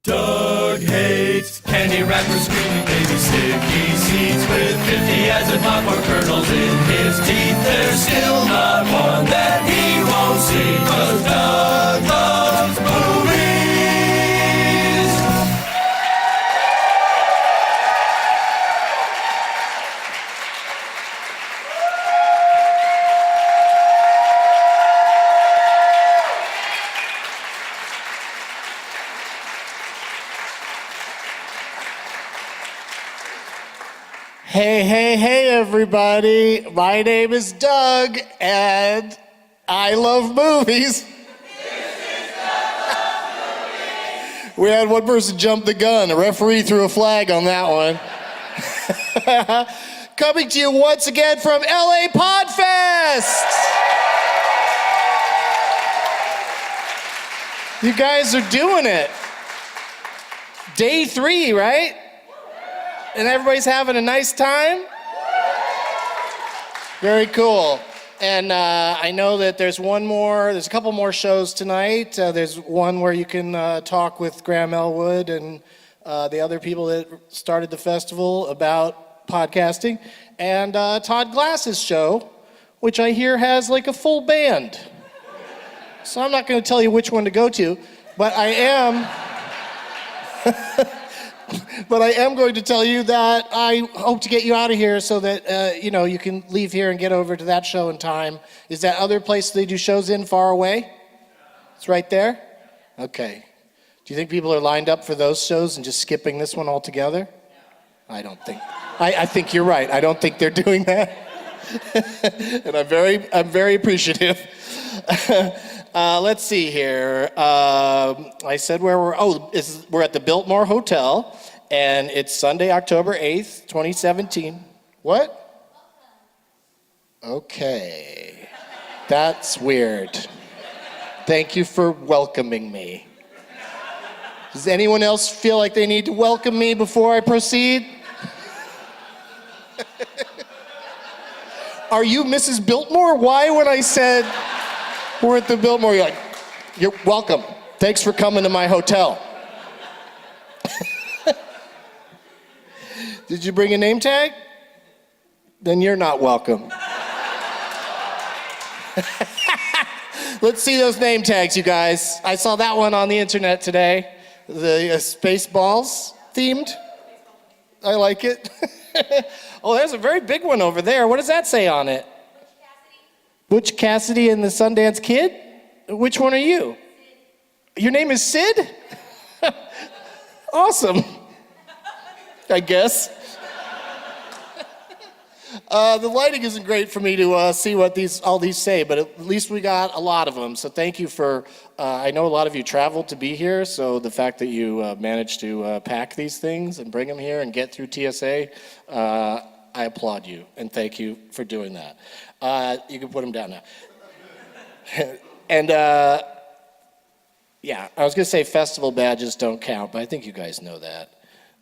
Doug hates candy wrappers, screaming baby sticky seeds with 50 acid popcorn kernels in his teeth. There's still not one that he won't see, 'cause Doug loves movies. Hey, everybody. My name is Doug, and I love movies. We had one person jump the gun. The referee threw a flag on that one. Coming to you once again from LA Podfest. You guys are doing it. Day 3, right? And everybody's having a nice time? Very cool. And I know that there's a couple more shows tonight. There's one where you can talk with Graham Elwood and the other people that started the festival about podcasting. And Todd Glass's show, which I hear has like a full band. So I'm not going to tell you which one to go to, but I am... But I am going to tell you that I hope to get you out of here so that you can leave here and get over to that show in time. Is that other place they do shows in far away? It's right there? Okay. Do you think people are lined up for those shows and just skipping this one altogether? I don't think. I think you're right. I don't think they're doing that. And I'm very appreciative. Let's see here. I said where we're at the Biltmore Hotel, and it's Sunday, October 8th, 2017. What? Okay. That's weird. Thank you for welcoming me. Does anyone else feel like they need to welcome me before I proceed? Are you Mrs. Biltmore? Why when I said we're at the Biltmore, you're like, you're welcome. Thanks for coming to my hotel. Did you bring a name tag? Then you're not welcome. Let's see those name tags, you guys. I saw that one on the internet today. The Spaceballs themed. I like it. Oh, there's a very big one over there. What does that say on it? Butch Cassidy and the Sundance Kid? Which one are you? Your name is Sid? Awesome. I guess. The lighting isn't great for me to see what all these say, but at least we got a lot of them. So thank you for, I know a lot of you traveled to be here, so the fact that you managed to pack these things and bring them here and get through TSA, I applaud you, and thank you for doing that. You can put them down now. And yeah, I was gonna say festival badges don't count, but I think you guys know that.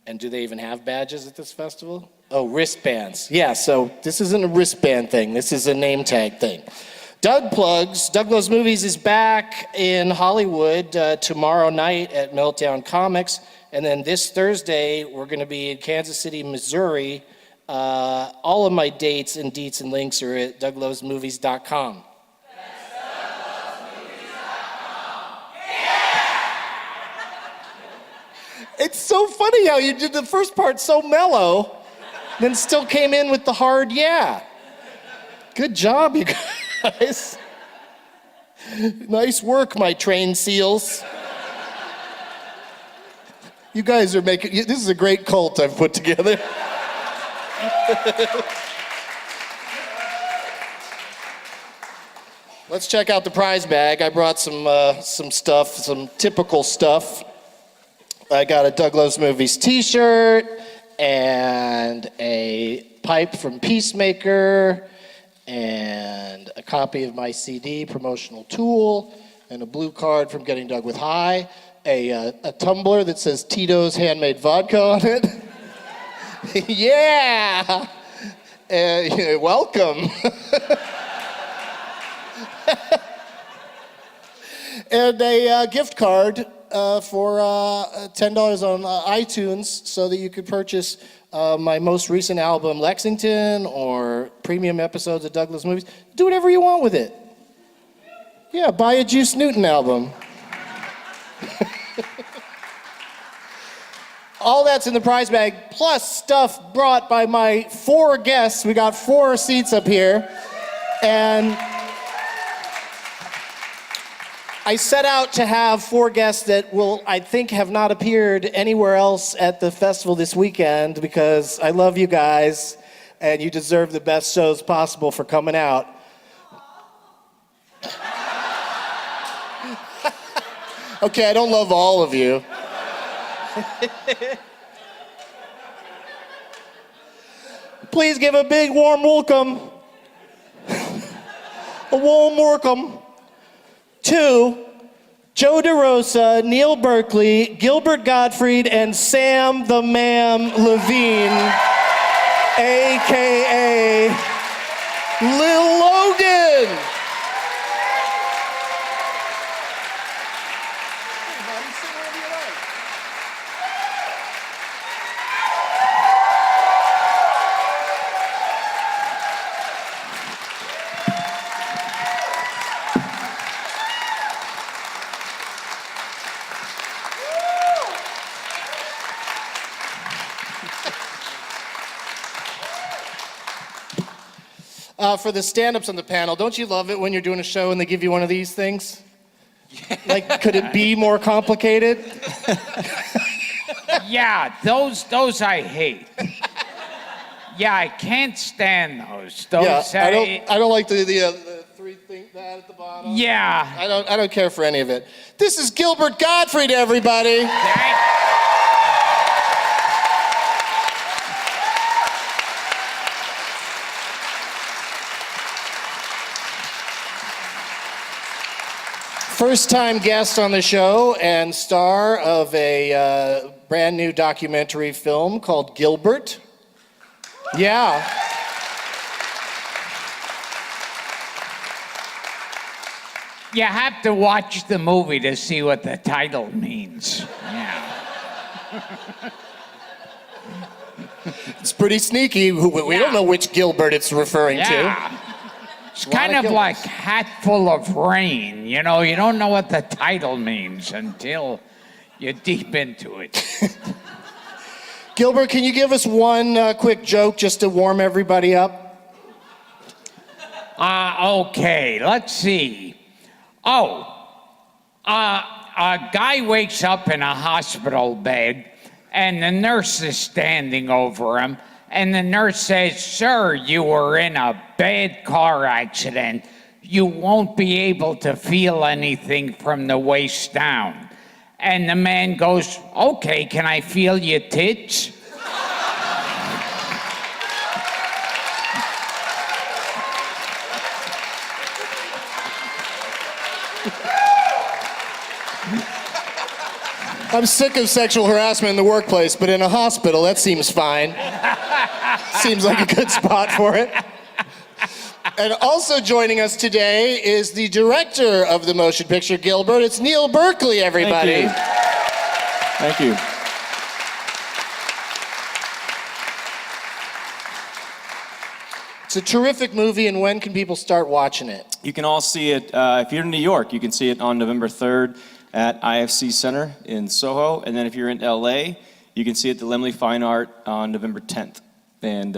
And do they even have badges at this festival? Oh, wristbands. Yeah, so this isn't a wristband thing. This is a name tag thing. Doug plugs. Doug Loves Movies is back in Hollywood tomorrow night at Meltdown Comics. And then this Thursday, we're going to be in Kansas City, Missouri. All of my dates and deets and links are at douglovesmovies.com. It's so funny how you did the first part so mellow, then still came in with the hard yeah. Good job, you guys. Nice work, my trained seals. You guys are this is a great cult I've put together. Let's check out the prize bag. I brought some stuff, some typical stuff. I got a Doug Loves Movies t-shirt and a pipe from Peacemaker and a copy of my CD, Promotional Tool, and a blue card from Getting Doug with High, a tumbler that says Tito's Handmade Vodka on it. Yeah! Welcome. And a gift card for $10 on iTunes so that you could purchase my most recent album, Lexington, or premium episodes of Douglas Movies. Do whatever you want with it. Yeah, buy a Juice Newton album. All that's in the prize bag, plus stuff brought by my 4 guests. We got 4 seats up here. And I set out to have 4 guests that will, I think, have not appeared anywhere else at the festival this weekend because I love you guys and you deserve the best shows possible for coming out. Okay, I don't love all of you. Please give a big warm welcome. A warm welcome to Joe DeRosa, Neil Berkeley, Gilbert Gottfried, and Samm the Mam Levine, AKA Lil Logan. For the stand-ups on the panel, don't you love it when you're doing a show and they give you one of these things? Like, could it be more complicated? Yeah, those I hate. Yeah, I can't stand those. Those I don't like the 3 thing that at the bottom. Yeah. I don't care for any of it. This is Gilbert Gottfried, everybody. First-time guest on the show and star of a brand new documentary film called Gilbert. Yeah. You have to watch the movie to see what the title means. Yeah. It's pretty sneaky. We don't know which Gilbert it's referring to. It's kind of like Hatful of Rain. You know, you don't know what the title means until you're deep into it. Gilbert, can you give us one quick joke just to warm everybody up? Okay, let's see. A guy wakes up in a hospital bed and the nurse is standing over him. And the nurse says, "Sir, you were in a bad car accident. You won't be able to feel anything from the waist down." And the man goes, "Okay, can I feel your tits?" I'm sick of sexual harassment in the workplace, but in a hospital, that seems fine. Seems like a good spot for it. And also joining us today is the director of the motion picture, Gilbert. It's Neil Berkeley, everybody. Thank you. It's a terrific movie, and when can people start watching it? You can all see it, if you're in New York, you can see it on November 3rd at IFC Center in Soho. And then if you're in LA, you can see it at the Lemley Fine Art on November 10th. And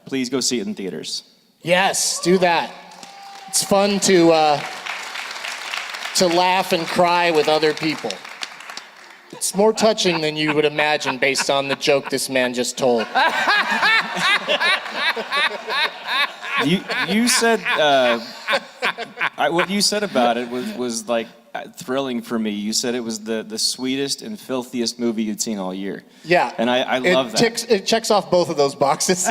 please go see it in theaters. Yes, do that. It's fun to laugh and cry with other people. It's more touching than you would imagine based on the joke this man just told. You said, what you said about it was like thrilling for me. You said it was the sweetest and filthiest movie you'd seen all year. Yeah. And I love that. It checks off both of those boxes.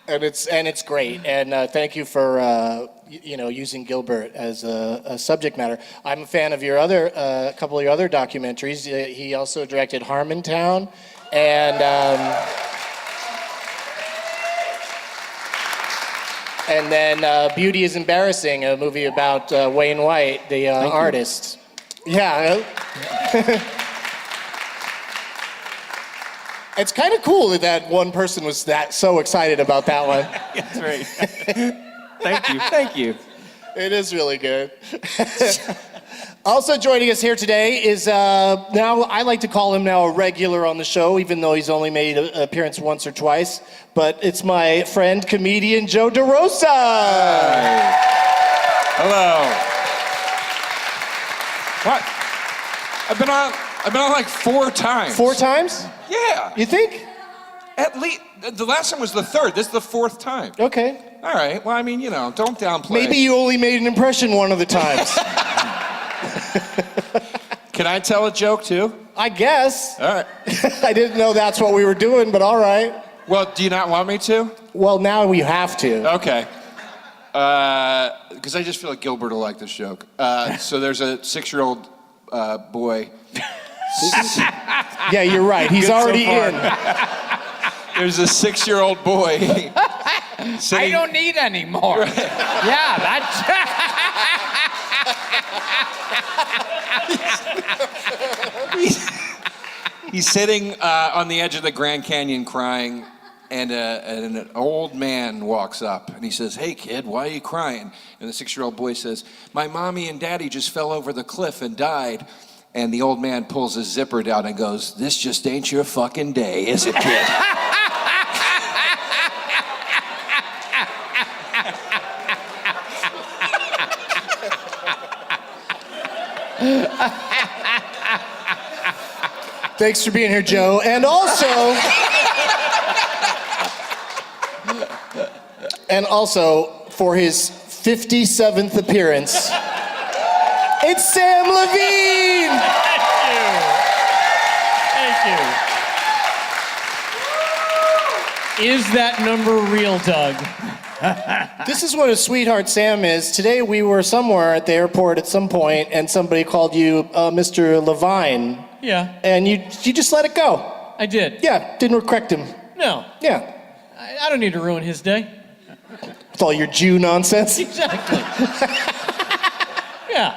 And it's great. And thank you for using Gilbert as a subject matter. I'm a fan of your other couple of your other documentaries. He also directed Harmontown, and then Beauty is Embarrassing, a movie about Wayne White, the artist. Yeah. It's kind of cool that one person was so excited about that one. That's right. Thank you. It is really good. Also joining us here today is, now I like to call him now a regular on the show, even though he's only made an appearance once or twice. But it's my friend, comedian Joe DeRosa. Hi. Hello. What? I've been on like 4 times. 4 times? Yeah. You think? At least the last time was the 3rd. This is the 4th time. Okay. All right. Well, I mean, don't downplay. Maybe you only made an impression one of the times. Can I tell a joke too? I guess. All right. I didn't know that's what we were doing, but all right. Well, do you not want me to? Well, now we have to. Okay. Because I just feel like Gilbert will like this joke. So there's a 6-year-old boy. Yeah, you're right. He's Good so already far. in. There's a 6-year-old boy. I don't need any more. Yeah, that's... He's sitting on the edge of the Grand Canyon crying, and an old man walks up and he says, "Hey kid, why are you crying?" And the 6-year-old boy says, "My mommy and daddy just fell over the cliff and died." And the old man pulls his zipper down and goes, "This just ain't your fucking day, is it, kid?" Thanks for being here, Joe. And also for his 57th appearance, it's Samm Levine. Thank you. Is that number real, Doug? This is what a sweetheart Sam is. Today we were somewhere at the airport at some point, and somebody called you Mr. Levine. Yeah, And you just let it go. I did. Yeah, didn't correct him. No, Yeah, I don't need to ruin his day. with all your Jew nonsense. Exactly. Yeah.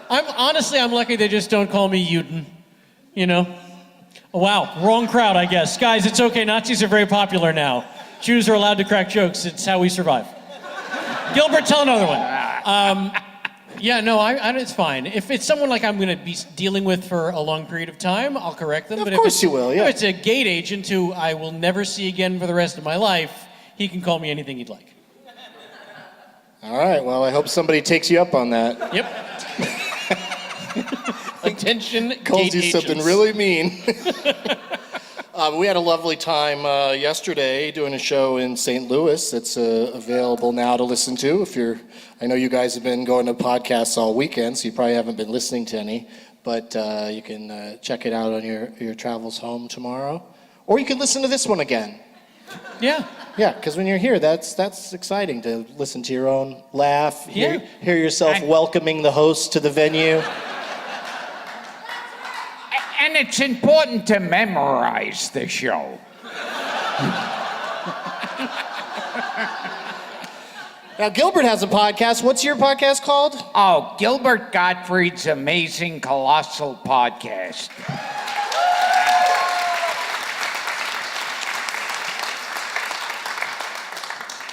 I'm lucky they just don't call me Uden. Oh, wow, wrong crowd, I guess. Guys, it's okay. Nazis are very popular now. Jews are allowed to crack jokes. It's how we survive. Gilbert, tell another one. Yeah, no, it's fine. If it's someone like I'm going to be dealing with for a long period of time, I'll correct them. Of But course you will, yeah. If it's a gate agent who I will never see again for the rest of my life, he can call me anything he'd like. All right, well, I hope somebody takes you up on that. Yep. Attention, Calls gate you agents. something really mean. We had a lovely time yesterday doing a show in St. Louis that's available now to listen to. I know you guys have been going to podcasts all weekend, so you probably haven't been listening to any, but you can check it out on your travels home tomorrow. Or you can listen to this one again. Yeah. Yeah, because when you're here, that's exciting to listen to your own laugh, hear yourself welcoming the host to the venue. And it's important to memorize the show. Now, Gilbert has a podcast. What's your podcast called? Oh, Gilbert Gottfried's Amazing Colossal Podcast.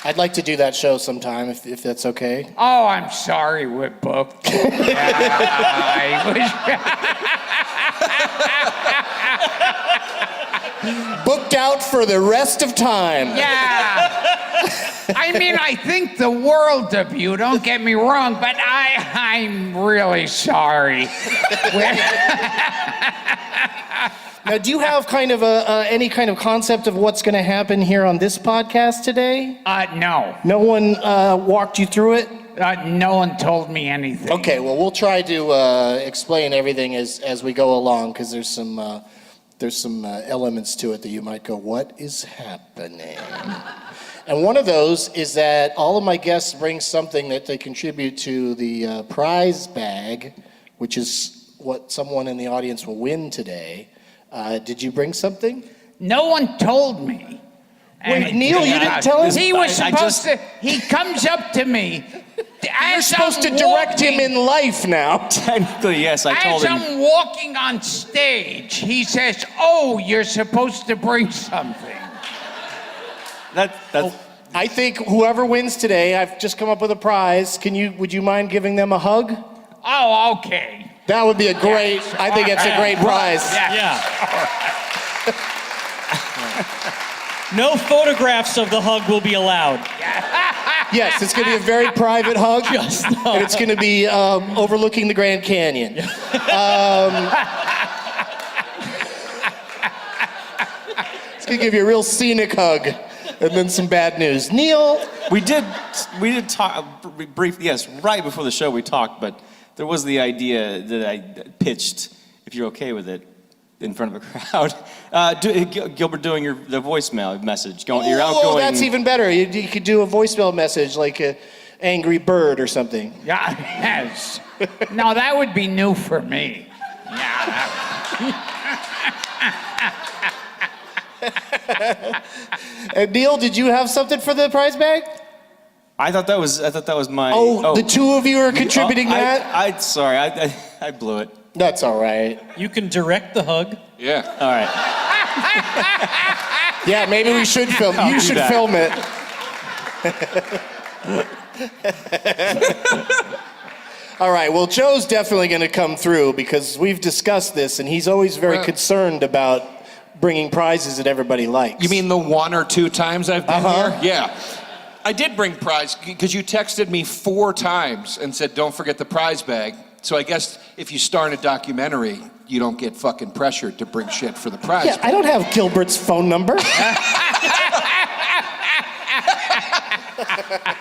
I'd like to do that show sometime, if that's okay. Oh, I'm sorry we're booked. Booked out for the rest of time. Yeah. I mean, I think the world of you, don't get me wrong, but I'm really sorry. Now, do you have kind of any kind of concept of what's going to happen here on this podcast today? No. No one walked you through it? No one told me anything. Okay, well, we'll try to explain everything as we go along, because there's some elements to it that you might go, what is happening? And one of those is that all of my guests bring something that they contribute to the prize bag, which is what someone in the audience will win today. Did you bring something? No one told me. Wait, Neil, you didn't tell us? He was supposed to, he comes up to me You're supposed to direct him in life now. Technically, yes, I told As him. I'm walking on stage, he says, "Oh, you're supposed to bring something." That's I think whoever wins today, I've just come up with a prize. Would you mind giving them a hug? Oh, okay. That would be a great, I think it's a great prize. Yeah. No photographs of the hug will be allowed. Yes, it's going to be a very private hug. And it's going to be overlooking the Grand Canyon. It's going to give you a real scenic hug. And then some bad news. Neil? we did talk briefly. Yes, right before the show we talked, but there was the idea that I pitched, if you're okay with it, in front of a crowd. Gilbert doing the voicemail message. You're outgoing. Oh, that's even better. You could do a voicemail message like an angry bird or something. Yeah, yes. No, that would be new for me. Yeah. And Neil, did you have something for the prize bag? I thought that was my. The two of you are contributing that? Sorry, I blew it. That's all right. You can direct the hug. Yeah. All right. Yeah, maybe we should film. I'll You do should that. film it. All right, well, Joe's definitely going to come through because we've discussed this, and he's always very concerned about bringing prizes that everybody likes. You mean the 1 or 2 times I've been Uh-huh. here? Yeah. I did bring prize because you texted me 4 times and said, don't forget the prize bag. So I guess if you star in a documentary, you don't get fucking pressured to bring shit for the prize Yeah, bag. I don't have Gilbert's phone number.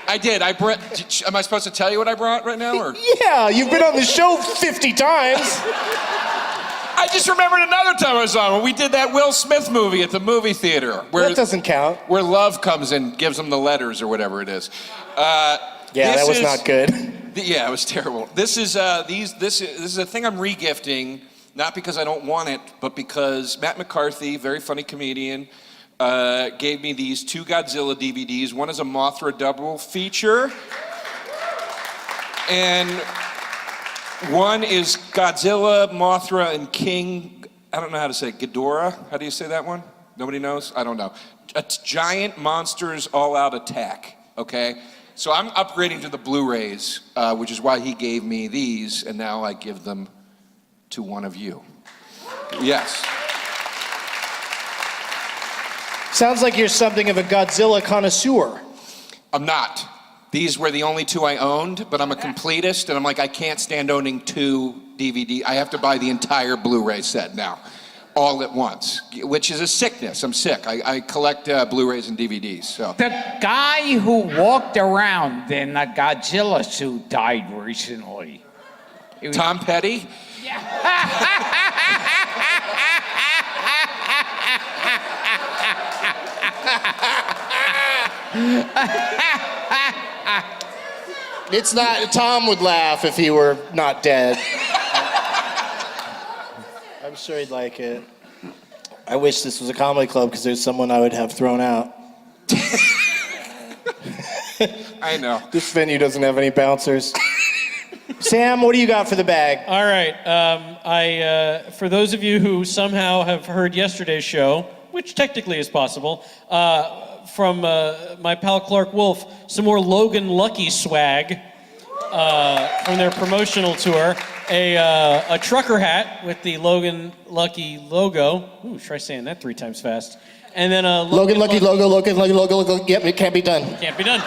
I did. Am I supposed to tell you what I brought right now? Or? Yeah, you've been on the show 50 times. I just remembered another time I was on when we did that Will Smith movie at the movie theater. That doesn't count. Where Love comes and gives him the letters or whatever it is. Yeah, that was not good. Yeah, it was terrible. This is this is a thing I'm regifting, not because I don't want it, but because Matt McCarthy, very funny comedian, gave me these 2 Godzilla DVDs. One is a Mothra double feature, and one is Godzilla, Mothra, and King. I don't know how to say it. Ghidorah. How do you say that one? Nobody knows? I don't know. A giant monsters all-out attack. Okay. So I'm upgrading to the Blu-rays, which is why he gave me these, and now I give them to one of you. Yes. Sounds like you're something of a Godzilla connoisseur. I'm not. These were the only 2 I owned, but I'm a completist, and I'm like, I can't stand owning 2 DVD. I have to buy the entire Blu-ray set now, all at once, which is a sickness. I'm sick. I collect Blu-rays and DVDs, so. The guy who walked around in a Godzilla suit died recently. Tom Petty? It's not, Tom would laugh if he were not dead. I'm sure he'd like it. I wish this was a comedy club because there's someone I would have thrown out. I know. This venue doesn't have any bouncers. Sam, what do you got for the bag? All right. For those of you who somehow have heard yesterday's show, which technically is possible, from my pal Clark Wolf, some more Logan Lucky swag from their promotional tour. A trucker hat with the Logan Lucky logo. Ooh, try saying that 3 times fast. And then a Logan Lucky logo. Yep, it can't be done. Can't be done.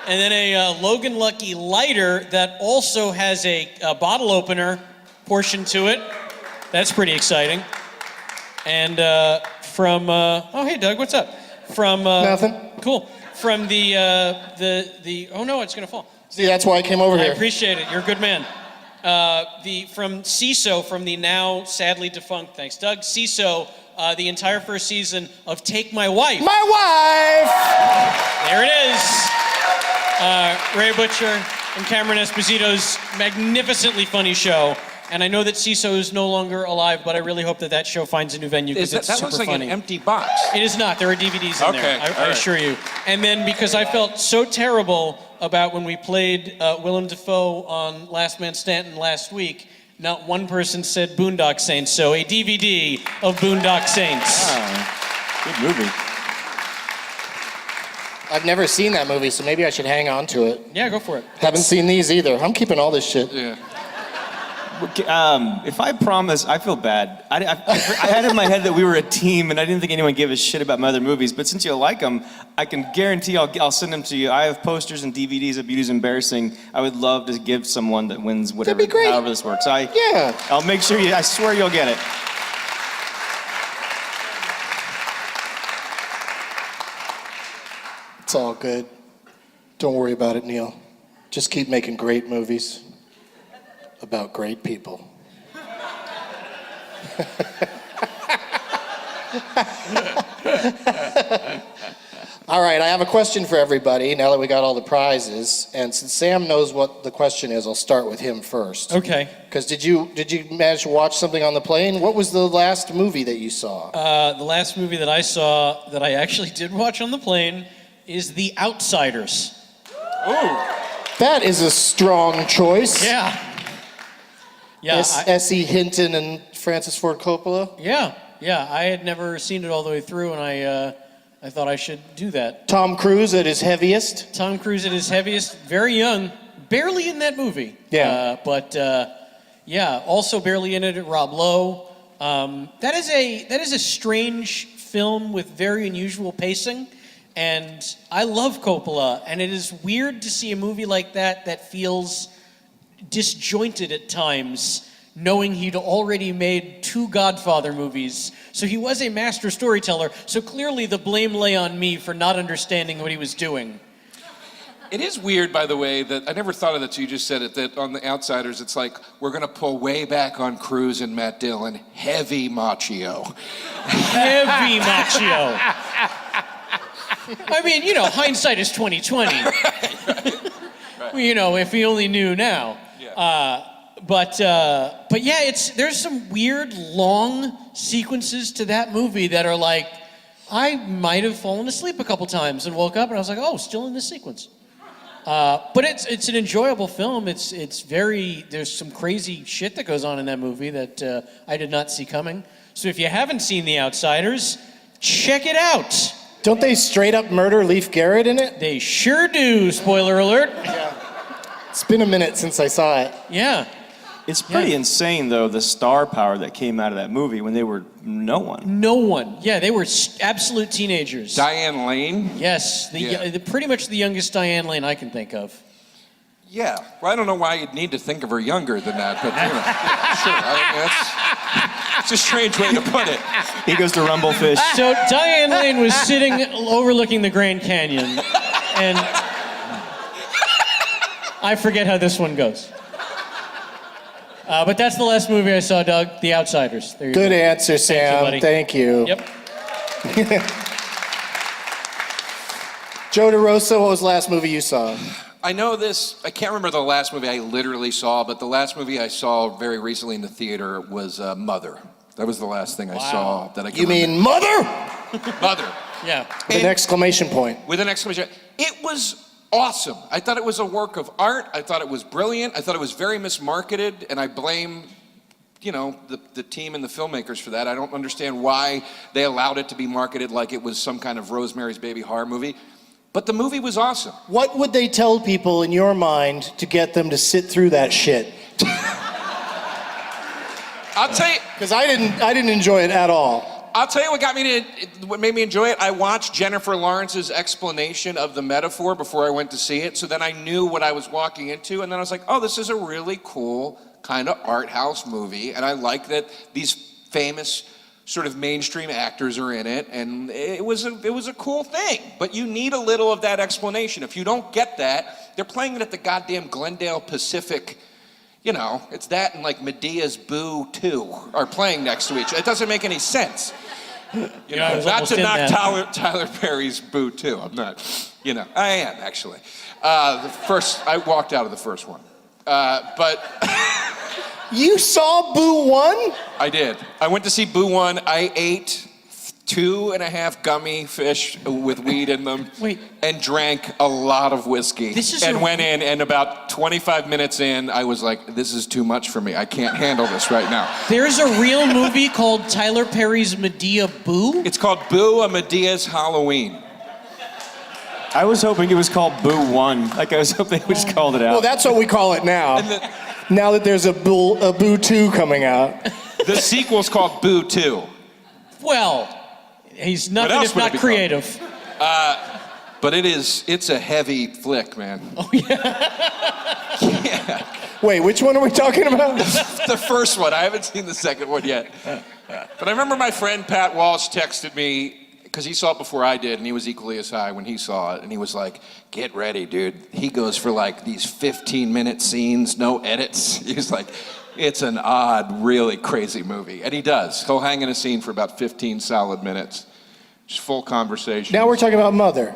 And then a Logan Lucky lighter that also has a bottle opener portion to it. That's pretty exciting. And from oh hey Doug, what's up? From Nothing. Cool. From the oh no, it's gonna fall. See, that's why I came over I here. appreciate it. You're a good man. From CISO, from the now sadly defunct, thanks Doug, CISO, the entire first season of Take My Wife. My wife! There it is. Ray Butcher and Cameron Esposito's magnificently funny show. And I know that CISO is no longer alive, but I really hope that that show finds a new venue because it's That super looks like funny. an empty box. It is not. There are DVDs in there. I all right. assure you. And then because I felt so terrible about when we played Willem Dafoe on Last Man Stanton last week, not one person said Boondock Saints. So a DVD of Boondock Saints. Good movie. I've never seen that movie, so maybe I should hang on to it. Yeah, go for it. Haven't seen these either. I'm keeping all this shit. Yeah. If I promise, I feel bad. I had in my head that we were a team, and I didn't think anyone gave a shit about my other movies. But since you like them, I can guarantee I'll send them to you. I have posters and DVDs of Beauty's Embarrassing. I would love to give someone that wins whatever, That'd be great. however this works. Yeah. I'll make sure I swear you'll get it. It's all good. Don't worry about it, Neil. Just keep making great movies about great people. All right, I have a question for everybody now that we got all the prizes. And since Sam knows what the question is, I'll start with him first. Okay. Because did you manage to watch something on the plane? What was the last movie that you saw? The last movie that I saw that I actually did watch on the plane is The Outsiders. That is a strong choice. Yeah. Yeah. S.E. Hinton and Francis Ford Coppola. Yeah. I had never seen it all the way through, and I thought I should do that. Tom Cruise at his heaviest. Tom Cruise at his heaviest, very young, barely in that movie. Yeah. But also barely in it at Rob Lowe. That is a strange film with very unusual pacing, and I love Coppola, and it is weird to see a movie like that feels disjointed at times, knowing he'd already made 2 Godfather movies. So he was a master storyteller, so clearly the blame lay on me for not understanding what he was doing. It is weird, by the way, that I never thought of that till you just said it, that on The Outsiders, it's like, we're going to pull way back on Cruise and Matt Dillon. Heavy Machio. Heavy Machio. I mean, hindsight is 20/20. Right. If he only knew now. Yeah. But yeah, there's some weird long sequences to that movie that are like, I might have fallen asleep a couple times and woke up and I was like, oh, still in this sequence. But it's an enjoyable film. There's some crazy shit that goes on in that movie that I did not see coming. So if you haven't seen The Outsiders, check it out. Don't they straight up murder Leif Garrett in it? They sure do, spoiler alert. It's been a minute since I saw it. Yeah. It's pretty insane, though, the star power that came out of that movie when they were no one. No one. Yeah, they were absolute teenagers. Diane Lane? Yes, pretty much the youngest Diane Lane I can think of. Yeah. Well, I don't know why you'd need to think of her younger than that, but sure. It's a strange way to put it. He goes to Rumblefish. So Diane Lane was sitting overlooking the Grand Canyon, and I forget how this one goes. But that's the last movie I saw, Doug. The Outsiders. There you Good go. answer, Sam. Thank you. Yep. Joe DeRosa, what was the last movie you saw? I know this, I can't remember the last movie I literally saw, but the last movie I saw very recently in the theater was Mother. That was the last thing I saw that I can You mean Mother? Mother. Yeah. With an exclamation point. With an exclamation. It was awesome. I thought it was a work of art. I thought it was brilliant. I thought it was very mismarketed, and I blame, the team and the filmmakers for that. I don't understand why they allowed it to be marketed like it was some kind of Rosemary's Baby horror movie. But the movie was awesome. What would they tell people in your mind to get them to sit through that shit? I'll tell you. Because I didn't enjoy it at all. I'll tell you what made me enjoy it. I watched Jennifer Lawrence's explanation of the metaphor before I went to see it, so then I knew what I was walking into, and then I was like, oh, this is a really cool kind of art house movie, and I like that these famous sort of mainstream actors are in it, and it was a cool thing. But you need a little of that explanation. If you don't get that, they're playing it at the goddamn Glendale Pacific. It's that and like Medea's Boo 2 are playing next to each other. It doesn't make any sense. Not to knock Tyler Perry's Boo 2. I'm not, I am actually. I walked out of the first one. But You saw Boo 1? I did. I went to see Boo 1. I ate 2.5 gummy fish with weed in them. Wait. And drank a lot of whiskey. And went in, and about 25 minutes in, I was like, this is too much for me. I can't handle this right now. There's a real movie called Tyler Perry's Medea Boo? It's called Boo, a Medea's Halloween. I was hoping it was called Boo 1. Like, I was hoping they just called it out. Well, that's what we call it now. Now that there's a Boo 2 coming out. The sequel's called Boo 2. Well, he's nothing else if would it not be creative. But it's a heavy flick, man. Oh, yeah. Yeah. Wait, which one are we talking about? The first one. I haven't seen the second one yet. But I remember my friend Pat Walsh texted me, because he saw it before I did, and he was equally as high when he saw it, and he was like, get ready, dude. He goes for like these 15-minute scenes, no edits. He's like, it's an odd, really crazy movie. And he does. He'll hang in a scene for about 15 solid minutes. Just full conversation. Now we're talking about Mother.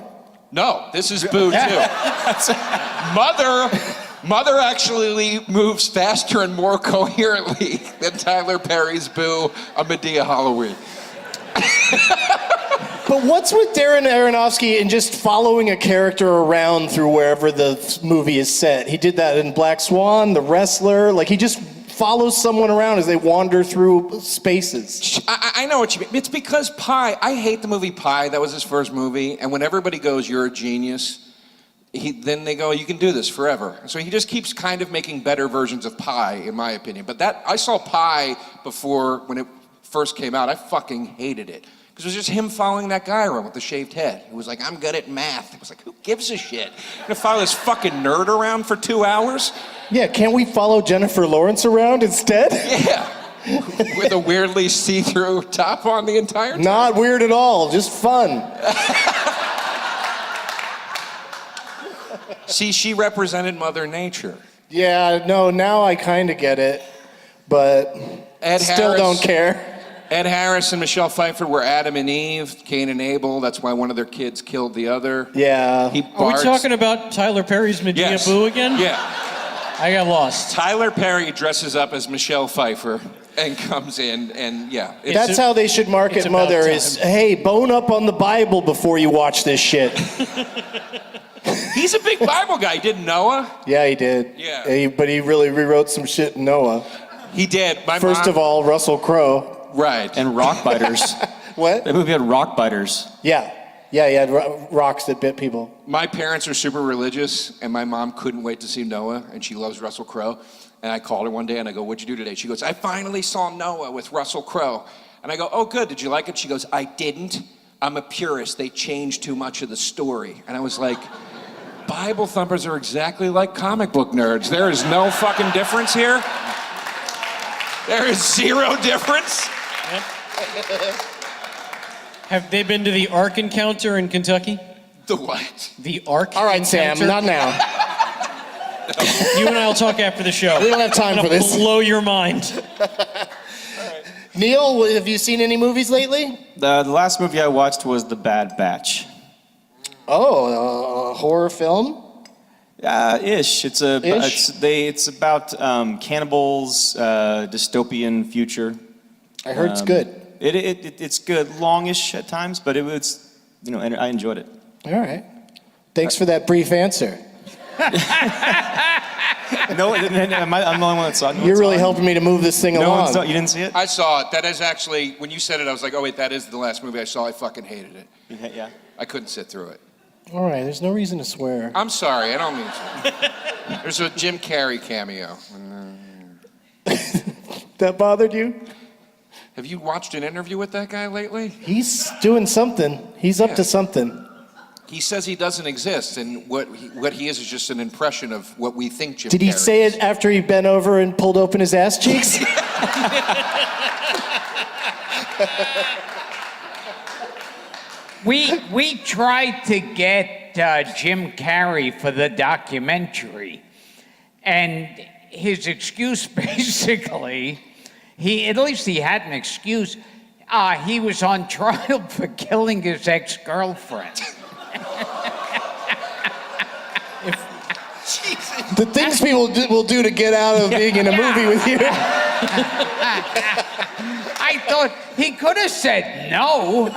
No, this is Boo 2. Mother actually moves faster and more coherently than Tyler Perry's Boo, a Medea Halloween. But what's with Darren Aronofsky and just following a character around through wherever the movie is set? He did that in Black Swan, The Wrestler. Like, he just follows someone around as they wander through spaces. I know what you mean. It's because Pi, I hate the movie Pi. That was his first movie. And when everybody goes, you're a genius, then they go, you can do this forever. So he just keeps kind of making better versions of Pi, in my opinion. But I saw Pi before, when it first came out. I fucking hated it. Because it was just him following that guy around with the shaved head. He was like, I'm good at math. I was like, who gives a shit? I'm gonna follow this fucking nerd around for 2 hours? Yeah, can't we follow Jennifer Lawrence around instead? Yeah. With a weirdly see-through top on the entire time. Not weird at all, just fun. See, she represented Mother Nature. Yeah, no, now I kind of get it, but still don't care. Ed Harris and Michelle Pfeiffer were Adam and Eve, Cain and Abel. That's why one of their kids killed the other. Yeah. Are we talking about Tyler Perry's Medea Yes. Boo again? Yeah. I got lost. Tyler Perry dresses up as Michelle Pfeiffer and comes in, and yeah. That's how they should market it's about Mother time. is, hey, bone up on the Bible before you watch this shit. He's a big Bible guy. Didn't Noah? Yeah, he did. Yeah. But he really rewrote some shit in Noah. He did. First of all, Russell Crowe. Right. And rock biters. What? That movie had rock biters. Yeah. Yeah, he had rocks that bit people. My parents are super religious, and my mom couldn't wait to see Noah, and she loves Russell Crowe. And I called her one day, and I go, what'd you do today? She goes, I finally saw Noah with Russell Crowe. And I go, oh, good. Did you like it? She goes, I didn't. I'm a purist. They changed too much of the story. And I was like, Bible thumpers are exactly like comic book nerds. There is no fucking difference here. There is zero difference. Yep. Have they been to the Ark Encounter in Kentucky? The what? The Ark All right, Encounter? Sam, not now. You and I will talk after the show. We don't have time I'm for gonna this. blow your mind. Neil, have you seen any movies lately? The last movie I watched was The Bad Batch. Oh, a horror film? Ish. It's about cannibals, dystopian future. I heard it's good. It's good, longish at times, but it was, I enjoyed it. All right. Thanks for that brief answer. No, I'm the only one that saw it. You're really helping me to move this thing No one along. saw. You didn't see it? I saw it. That is actually, when you said it, I was like, oh wait, that is the last movie I saw. I fucking hated it. Yeah. I couldn't sit through it. All right, there's no reason to swear. I'm sorry, I don't mean to. There's a Jim Carrey cameo. That bothered you? Have you watched an interview with that guy lately? He's doing something. He's up Yeah. to something. He says he doesn't exist, and what he is just an impression of what we think Jim Did he Carrey say is. it after he bent over and pulled open his ass cheeks? We tried to get Jim Carrey for the documentary, and his excuse basically, at least he had an excuse. He was on trial for killing his ex-girlfriend. Jesus. The things people will do to get out of being in a movie with you. I thought he could have said no.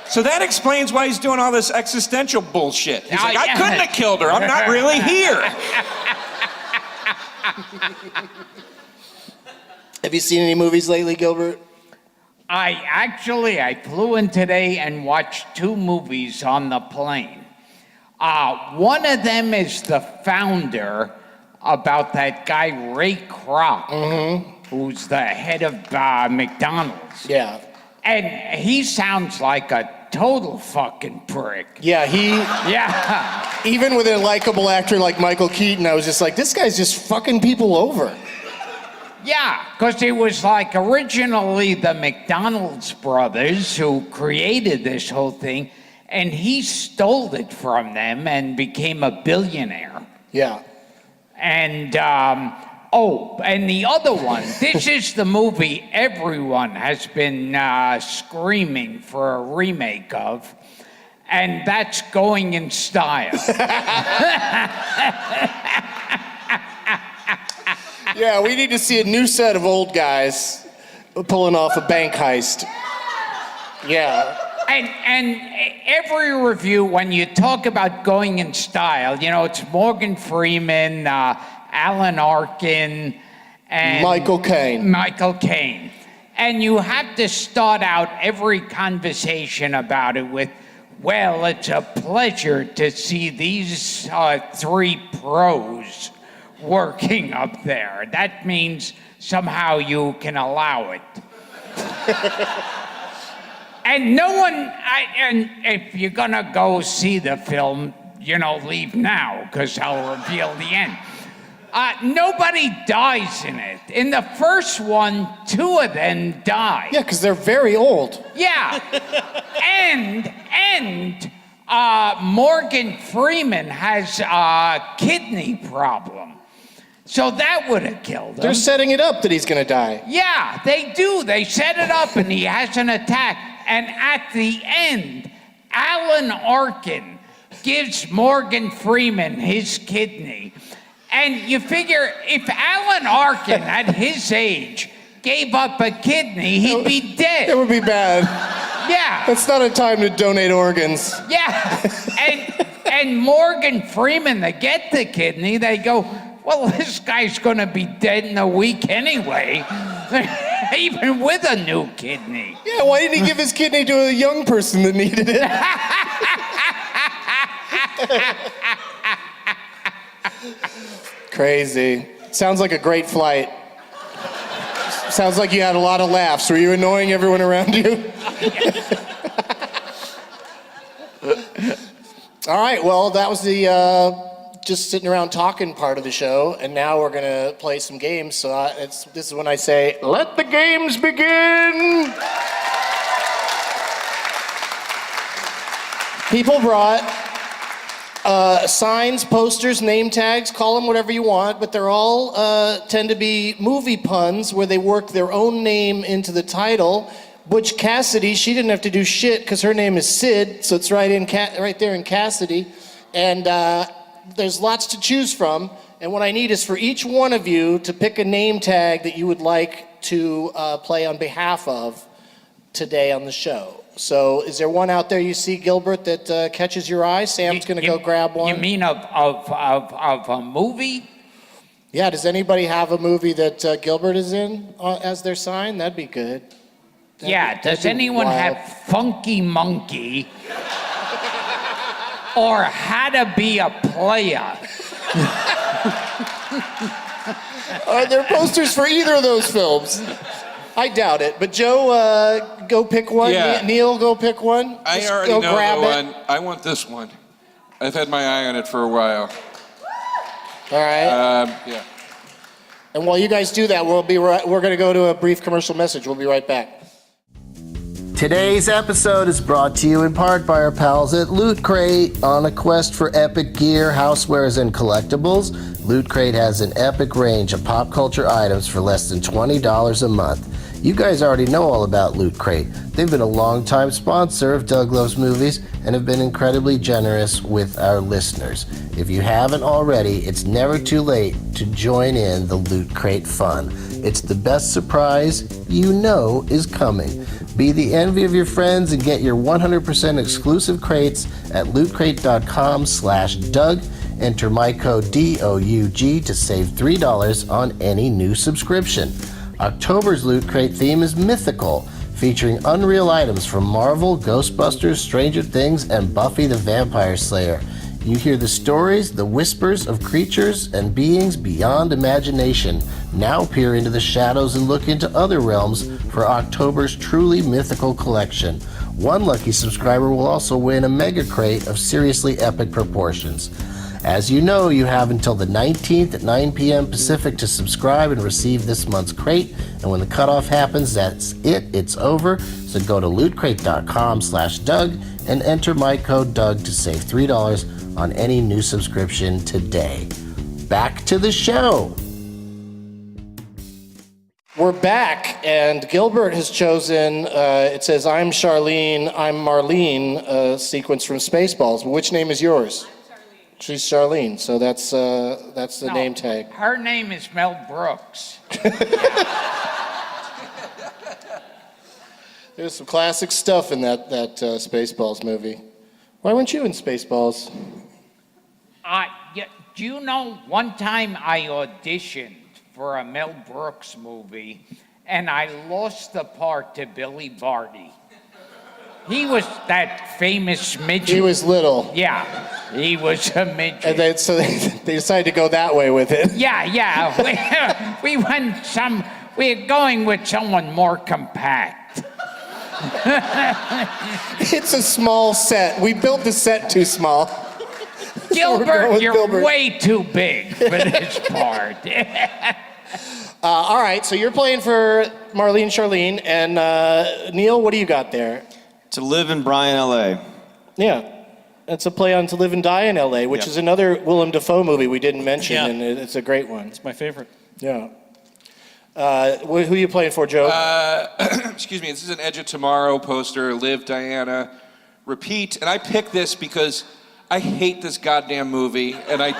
So that explains why he's doing all this existential bullshit. He's like, I couldn't have killed her. I'm not really here. Have you seen any movies lately, Gilbert? I flew in today and watched 2 movies on the plane. One of them is The Founder, about that guy Ray Kroc, who's the head of McDonald's. Yeah. And he sounds like a total fucking prick. Yeah, Yeah. even with a likable actor like Michael Keaton, I was just like, this guy's just fucking people over. Yeah, because it was like originally the McDonald's brothers who created this whole thing, and he stole it from them and became a billionaire. Yeah. And, and the other one, this is the movie everyone has been screaming for a remake of, and that's Going in Style. Yeah, we need to see a new set of old guys pulling off a bank heist. Yeah. And every review, when you talk about Going in Style, you know, it's Morgan Freeman, Alan Arkin, and Michael Caine. And you have to start out every conversation about it with, well, it's a pleasure to see these 3 pros working up there. That means somehow you can allow it. And no one, and if you're gonna go see the film, you know, leave now, because I'll reveal the end. Nobody dies in it. In the first one, 2 of them die. Yeah, because they're very old. Yeah. and Morgan Freeman has a kidney problem. So that would have killed him. They're setting it up that he's gonna die. Yeah, they do. They set it up and he has an attack. And at the end, Alan Arkin gives Morgan Freeman his kidney. And you figure if Alan Arkin at his age gave up a kidney, he'd be dead. It would be bad. Yeah. It's not a time to donate organs. Yeah. And Morgan Freeman, they get the kidney, they go, well, this guy's gonna be dead in a week anyway, even with a new kidney. Yeah, why didn't he give his kidney to a young person that needed it? Crazy. Sounds like a great flight. Sounds like you had a lot of laughs. Were you annoying everyone around you? All right, well, that was the just sitting around talking part of the show, and now we're gonna play some games. So this is when I say, let the games begin. People brought signs, posters, name tags, call them whatever you want, but they're all tend to be movie puns where they work their own name into the title. Butch Cassidy, she didn't have to do shit because her name is Sid, so it's right there in Cassidy. And there's lots to choose from, and what I need is for each one of you to pick a name tag that you would like to play on behalf of today on the show. So is there one out there you see, Gilbert, that catches your eye? Sam's gonna go grab one. You mean of a movie? Yeah, does anybody have a movie that Gilbert is in as their sign? That'd be good. Does anyone have Funky Monkey? Or How to Be a Player? Are there posters for either of those films? I doubt it, but Joe, go pick one. Yeah. Neil, go pick one. I Just already go know grab the it. one. I want this one. I've had my eye on it for a while. All right. Yeah. And while you guys do that, we're going to go to a brief commercial message. We'll be right back. Today's episode is brought to you in part by our pals at Loot Crate. On a quest for epic gear, housewares, and collectibles, Loot Crate has an epic range of pop culture items for less than $20 a month. You guys already know all about Loot Crate. They've been a long-time sponsor of Doug Loves Movies and have been incredibly generous with our listeners. If you haven't already, it's never too late to join in the Loot Crate fun. It's the best surprise you know is coming. Be the envy of your friends and get your 100% exclusive crates at lootcrate.com/Doug. Enter my code DOUG to save $3 on any new subscription. October's Loot Crate theme is mythical, featuring unreal items from Marvel, Ghostbusters, Stranger Things, and Buffy the Vampire Slayer. You hear the stories, the whispers of creatures and beings beyond imagination. Now peer into the shadows and look into other realms for October's truly mythical collection. One lucky subscriber will also win a mega crate of seriously epic proportions. As you know, you have until the 19th at 9 p.m. Pacific to subscribe and receive this month's crate. And when the cutoff happens, that's it. It's over. So go to lootcrate.com/Doug and enter my code Doug to save $3 on any new subscription today. Back to the show. We're back, and Gilbert has chosen, it says, I'm Charlene, I'm Marlene, sequence from Spaceballs. Which name is yours? She's Charlene, so that's the name tag. Her name is Mel Brooks. There's some classic stuff in that Spaceballs movie. Why weren't you in Spaceballs? Do you know, one time I auditioned for a Mel Brooks movie, and I lost the part to Billy Barty. He was that famous midget. He was little. Yeah, he was a midget. And they decided to go that way with it. Yeah. We're going with someone more compact. It's a small set. We built the set too small. Gilbert, you're way too big for this part. All right, so you're playing for Marlene Charlene, and Neil, what do you got there? To Live in Bryan, LA. Yeah, it's a play on To Live and Die in L.A., which is another Willem Dafoe movie we didn't mention, and it's a great one. It's my favorite. Yeah. Who are you playing for, Joe? Excuse me, this is an Edge of Tomorrow poster, Live, Diana, Repeat. And I picked this because I hate this goddamn movie, and I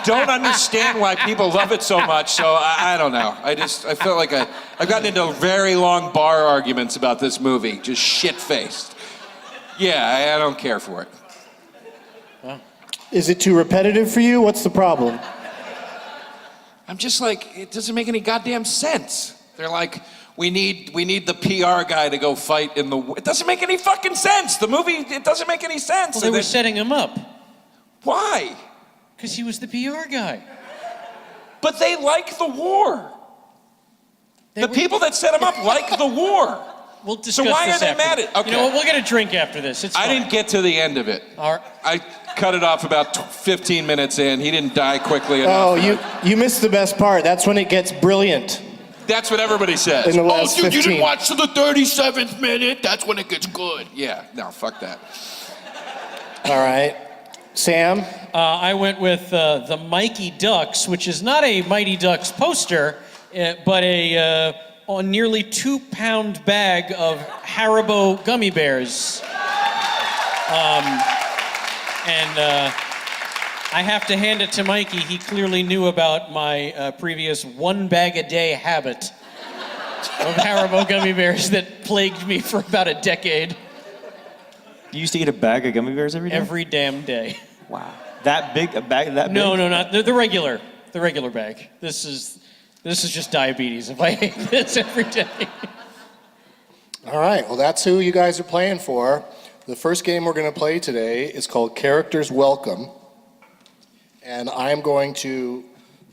don't understand why people love it so much, so I don't know. I felt like I've gotten into very long bar arguments about this movie, just shit-faced. Yeah, I don't care for it. Is it too repetitive for you? What's the problem? I'm just like, it doesn't make any goddamn sense. They're like, we need the PR guy to go fight in the... It doesn't make any fucking sense. The movie, it doesn't make any sense. Well, they were setting him up. Why? Because he was the PR guy. But they like the war. The people that set him up like the war. We'll discuss so why this are they after. mad at... Okay. You know what, we'll get a drink after this. It's fine. I didn't get to the end of it. All right. I cut it off about 15 minutes in. He didn't die quickly enough. Oh, you missed the best part. That's when it gets brilliant. That's what everybody says. In the last 15. You didn't watch to the 37th minute? That's when it gets good. Yeah, no, fuck that. All right. Sam? I went with the Mikey Ducks, which is not a Mighty Ducks poster, but a nearly 2-pound bag of Haribo gummy bears. I have to hand it to Mikey. He clearly knew about my previous one-bag-a-day habit of Haribo gummy bears that plagued me for about a decade. You used to eat a bag of gummy bears every day? Every damn day. Wow. That big? A bag that big? No, not the regular bag. This is just diabetes if I ate this every day. All right, well, that's who you guys are playing for. The first game we're going to play today is called Characters Welcome. And I'm going to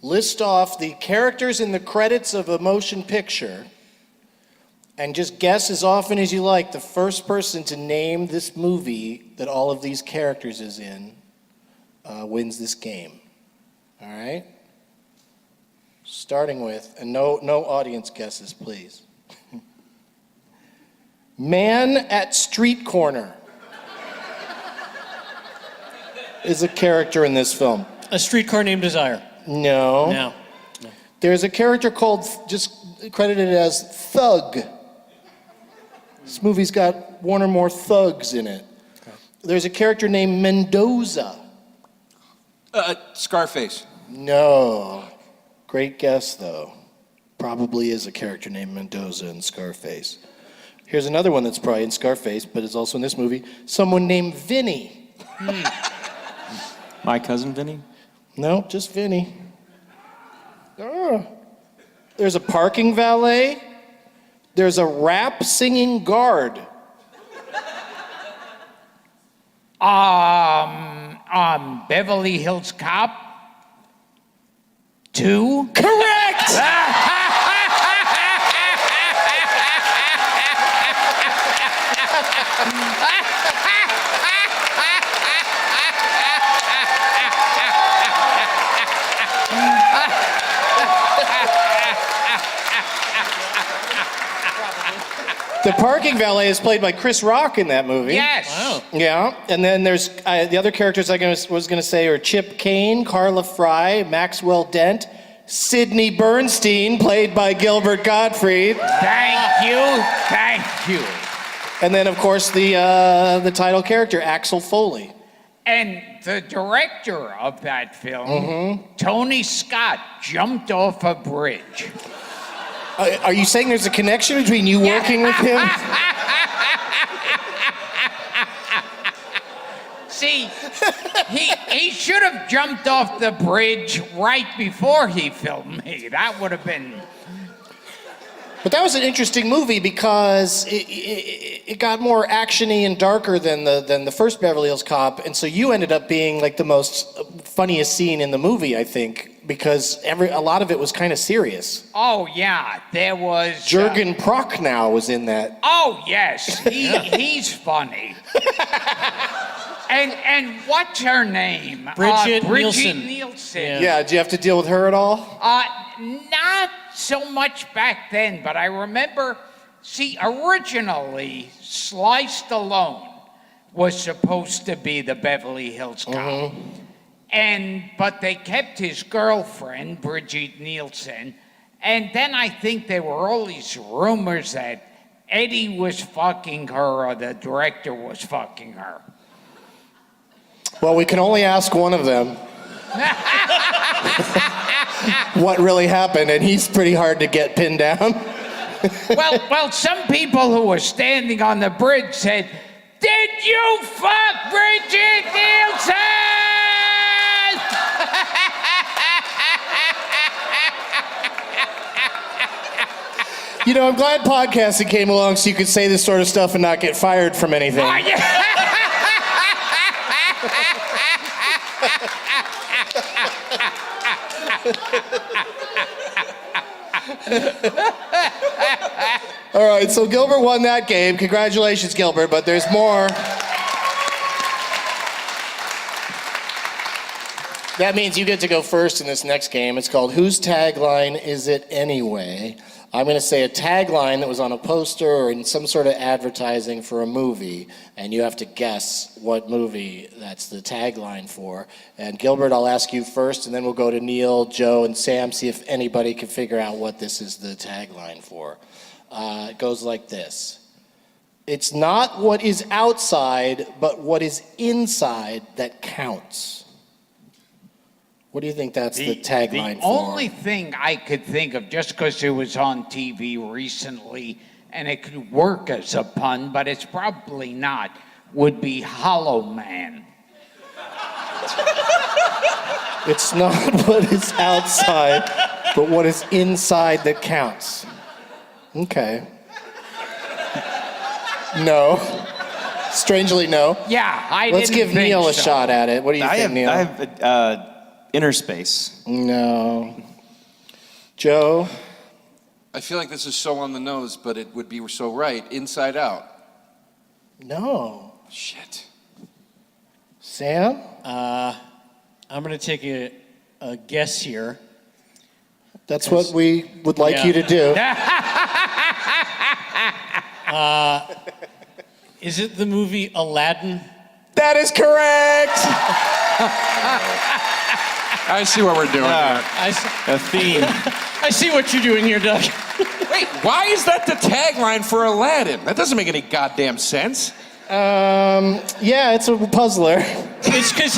list off the characters in the credits of a motion picture and just guess as often as you like. The first person to name this movie that all of these characters is in wins this game. All right? Starting with, and no audience guesses, please. Man at Street Corner is a character in this film. A Streetcar Named Desire. No. No. There's a character called, just credited as Thug. This movie's got one or more thugs in it. There's a character named Mendoza. Scarface. No. Great guess, though. Probably is a character named Mendoza in Scarface. Here's another one that's probably in Scarface, but is also in this movie. Someone named Vinny. My cousin Vinny? No, just Vinny. Oh. There's a parking valet. There's a rap singing guard. Beverly Hills Cop 2? Correct! The parking valet is played by Chris Rock in that movie. Yes. Wow. Yeah, and then there's the other characters was going to say are Chip Kane, Carla Fry, Maxwell Dent, Sidney Bernstein, played by Gilbert Gottfried, Thank you. and then of course the title character Axel Foley. And the director of that film, Tony Scott, jumped off a bridge. Are you saying there's a connection between you working with him? See, he should have jumped off the bridge right before he filmed me. That would have been... But that was an interesting movie because it got more actiony and darker than the first Beverly Hills Cop, and so you ended up being like the most funniest scene in the movie, I think, because a lot of it was kind of serious. Oh, yeah, there was... Jürgen Prochnow was in that. Oh, yes, he's funny. And what's her name? Bridget Bridget Nielsen. Nielsen. Yeah, did you have to deal with her at all? Not so much back then, but I remember, originally, Sly Stallone was supposed to be the Beverly Hills Cop. But they kept his girlfriend, Bridget Nielsen, and then I think there were all these rumors that Eddie was fucking her or the director was fucking her. Well, we can only ask one of them what really happened, and he's pretty hard to get pinned down. Well, some people who were standing on the bridge said, "Did you fuck Bridget Nielsen?" You know, I'm glad podcasting came along so you could say this sort of stuff and not get fired from anything. Oh, yeah. All right, so Gilbert won that game. Congratulations, Gilbert, but there's more. That means you get to go first in this next game. It's called Whose Tagline Is It Anyway? I'm going to say a tagline that was on a poster or in some sort of advertising for a movie, and you have to guess what movie that's the tagline for. And Gilbert, I'll ask you first, and then we'll go to Neil, Joe, and Sam, see if anybody can figure out what this is the tagline for. It goes like this. It's not what is outside, but what is inside that counts. What do you think that's the tagline for? The only thing I could think of, just because it was on TV recently, and it could work as a pun, but it's probably not, would be Hollow Man. It's not what is outside, but what is inside that counts. Okay. No. Strangely, no. Yeah, Let's give think Neil a so. shot at it. What do you think, Neil? I have Inner Space. No. Joe? I feel like this is so on the nose, but it would be so right. Inside Out. No. Shit. Sam? I'm going to take a guess here. That's what we would like Yeah. you to do. Is it the movie Aladdin? That is correct! I see what we're doing here. A theme. I see what you're doing here, Doug. Wait, why is that the tagline for Aladdin? That doesn't make any goddamn sense. Yeah, it's a puzzler. It's because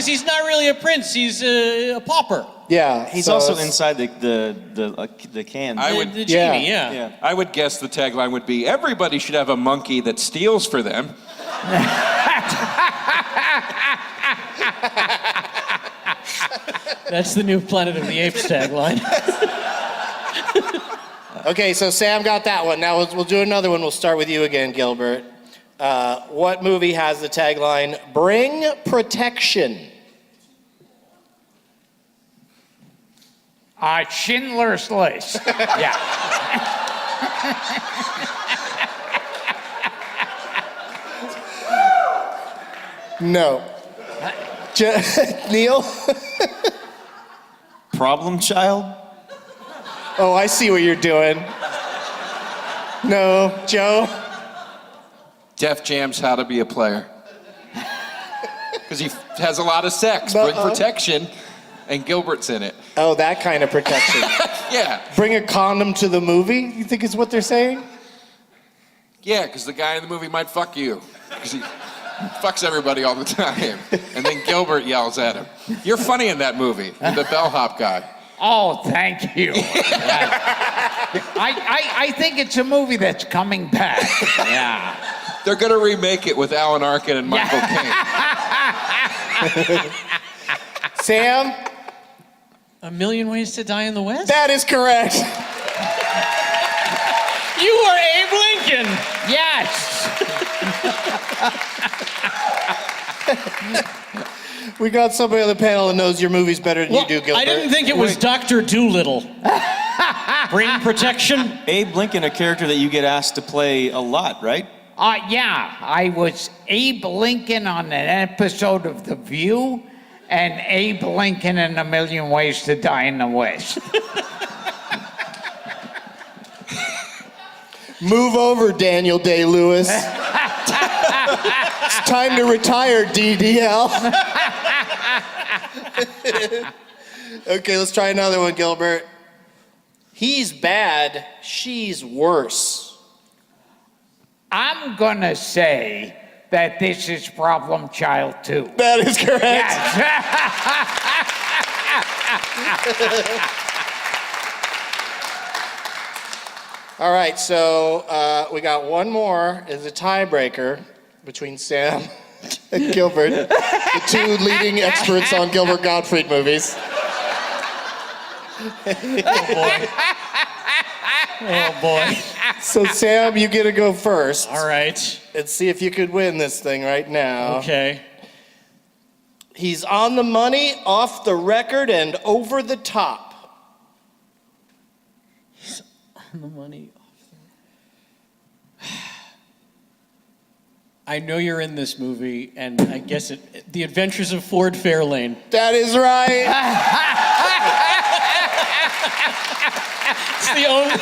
he's not really a prince. He's a pauper. Yeah. He's so also it's- inside the can. The genie, yeah. Yeah. I would guess the tagline would be, everybody should have a monkey that steals for them. That's the new Planet of the Apes tagline. Okay, so Sam got that one. Now we'll do another one. We'll start with you again, Gilbert. What movie has the tagline, "Bring protection"? Schindler's List. Yeah. No. Neil? Problem Child? Oh, I see what you're doing. No. Joe? Def Jam's How to Be a Player. Because he has a lot of sex. Bring protection, and Gilbert's in it. Oh, that kind of protection. Yeah. Bring a condom to the movie, you think is what they're saying? Yeah, because the guy in the movie might fuck you. Because he fucks everybody all the time. And then Gilbert yells at him. You're funny in that movie, the bellhop guy. Oh, thank you. I think it's a movie that's coming back. Yeah. They're going to remake it with Alan Arkin and Michael Caine. Sam? A Million Ways to Die in the West? That is correct. You were Abe Lincoln! Yes. We got somebody on the panel that knows your movies better than you do, Gilbert. I didn't think it was Dr. Doolittle. Bring protection? Abe Lincoln, a character that you get asked to play a lot, right? Yeah, I was Abe Lincoln on an episode of The View, and Abe Lincoln in A Million Ways to Die in the West. Move over, Daniel Day-Lewis. It's time to retire, DDL. Okay, let's try another one, Gilbert. He's bad, she's worse. I'm gonna say that this is Problem Child 2. That is correct. Yes. All right, so we got one more as a tiebreaker between Sam and Gilbert, the two leading experts on Gilbert Gottfried movies. Oh boy. So Sam, you get to go first. All right. And see if you could win this thing right now. Okay. He's on the money, off the record, and over the top. On the money. I know you're in this movie, and I guess The Adventures of Ford Fairlane. That is right. It's the only.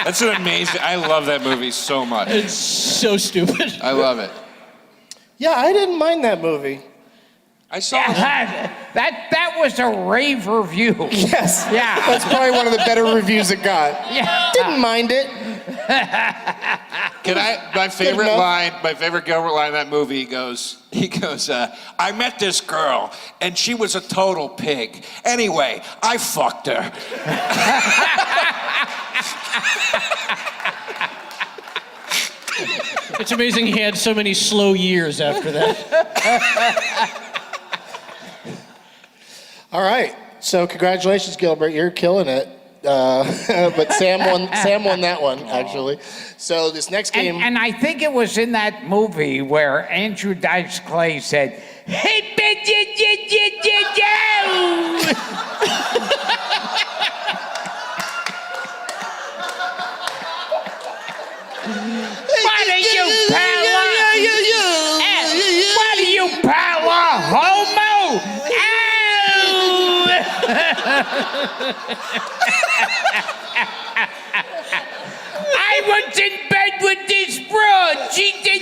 That's an amazing. I love that movie so much. It's so stupid. I love it. Yeah, I didn't mind that movie. I saw it. That was a rave review. Yes. Yeah. That's probably one of the better reviews it got. Yeah. Didn't mind it. Can I? My favorite enough. line, my favorite Gilbert line in that movie. He goes, I met this girl, and she was a total pig. Anyway, I fucked her. It's amazing he had so many slow years after that. All right. So congratulations, Gilbert. You're killing it. But Sam won that one, actually. So this next game. And I think it was in that movie where Andrew Dice Clay said, "Hey, What are you, pal? What are you, pal? Homo? Ow! I was in bed with this broad. She did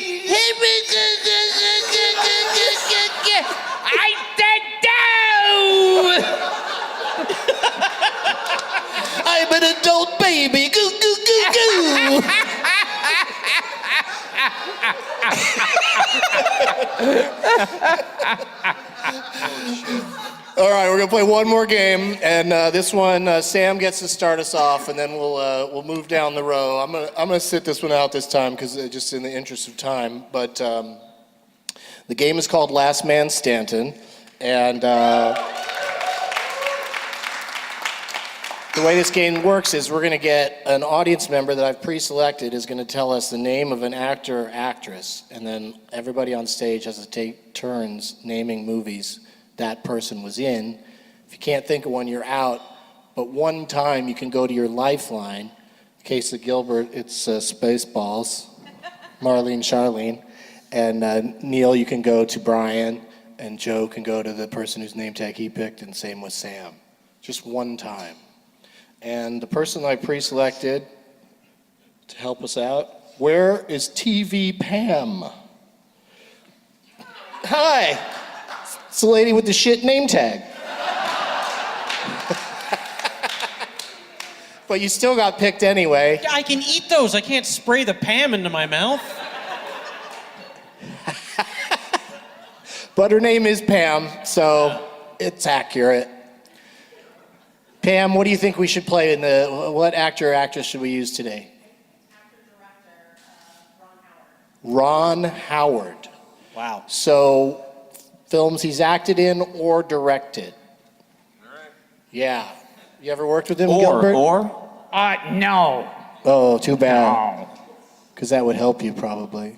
All right, we're gonna play one more game, and this one, Sam gets to start us off, and then we'll move down the row. I'm gonna sit this one out this time because just in the interest of time. But the game is called Last Man Stanton, and the way this game works is we're gonna get an audience member that I've pre-selected is gonna tell us the name of an actor or actress, and then everybody on stage has to take turns naming movies that person was in. If you can't think of one, you're out. But one time you can go to your lifeline. In case of Gilbert, it's Spaceballs, Marlene, Charlene. And Neil, you can go to Brian. And Joe can go to the person whose name tag he picked, and same with Sam. Just one time. And the person I pre-selected to help us out, where is TV Pam? Hi. It's the lady with the shit name tag. But you still got picked anyway. I can eat those. I can't spray the Pam into my mouth. But her name is Pam, so it's accurate. Pam, what do you think we should play what actor or actress should we use today? Actor-director, Ron Howard. Ron Howard. Wow. So, films he's acted in or directed. All right. Yeah. You ever worked with him, Gilbert? No. Oh, too bad. No. Because that would help you, probably.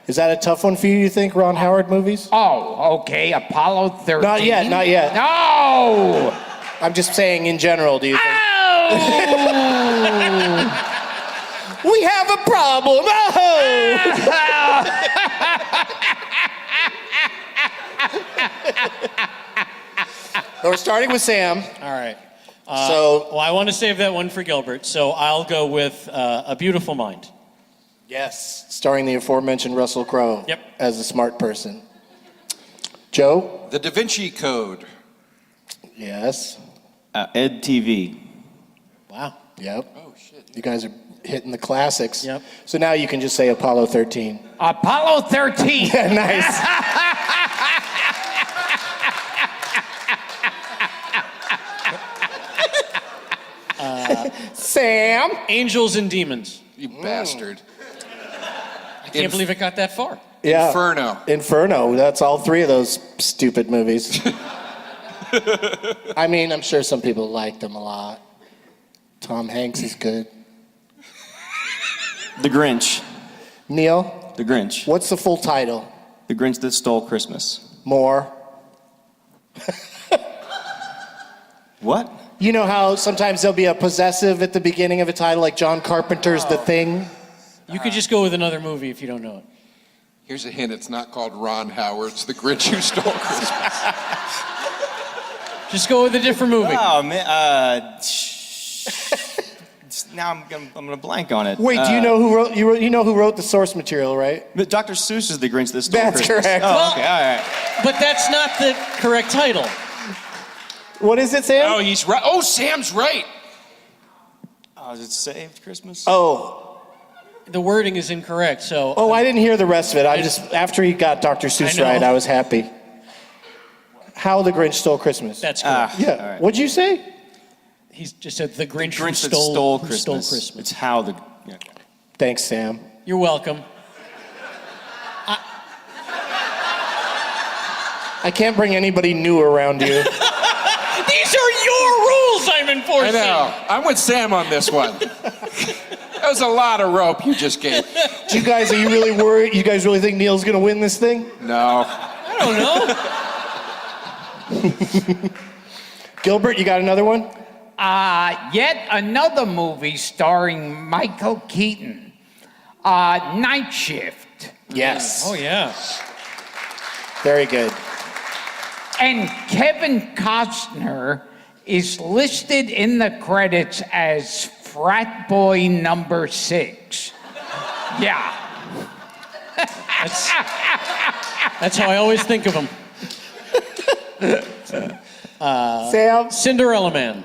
Is that a tough one for you think, Ron Howard movies? Oh, okay. Apollo 13. Not yet, not yet. No! I'm just saying in general, do you think? Oh! We have a problem! Oh! So we're starting with Sam. All right. Well, I want to save that one for Gilbert, so I'll go with A Beautiful Mind. Yes, starring the aforementioned Russell Crowe. Yep. As a smart person. Joe? The Da Vinci Code. Yes. Ed TV. Wow. Yep. Oh, shit. You guys are hitting the classics. Yep. So now you can just say Apollo 13. Apollo 13. Nice. Sam? Angels and Demons. You bastard. I can't believe it got that far. Yeah. Inferno. Inferno. That's all three of those stupid movies. I mean, I'm sure some people like them a lot. Tom Hanks is good. The Grinch. Neil, The Grinch. what's the full title? The Grinch That Stole Christmas. More. What? You know how sometimes there'll be a possessive at the beginning of a title, like John Carpenter's The Thing? You could just go with another movie if you don't know it. Here's a hint. It's not called Ron Howard. It's The Grinch Who Stole Christmas. Just go with a different movie. Oh, man. Now I'm gonna blank on it. Wait, do you know who wrote you know who wrote the source material, right? But Dr. Seuss is The Grinch That Stole That's Christmas. correct. Oh, okay, all right. But that's not the correct title. What is it, Sam? Oh, he's right. Oh, Sam's right. Oh, is it Saved Christmas? Oh, The wording is incorrect, so... I didn't hear the rest of it. I just, after he got Dr. Seuss I know. right, I was happy. How the Grinch Stole Christmas. That's correct. Yeah. all right. What'd you say? He's just said The Grinch, Grinch who That Stole who Christmas. stole Christmas. It's how the... Yeah. Thanks, Sam. You're welcome. I can't bring anybody new around you. These are your rules I'm I enforcing. know. I'm with Sam on this one. That was a lot of rope you just gave. You guys, are you really worried? You guys really think Neil's gonna win this thing? No. I don't know. Gilbert, you got another one? Yet another movie starring Michael Keaton. Night Shift. Yes. Oh, yeah. Very good. And Kevin Costner is listed in the credits as frat boy number 6. Yeah. That's how I always think of him. Sam? Cinderella Man.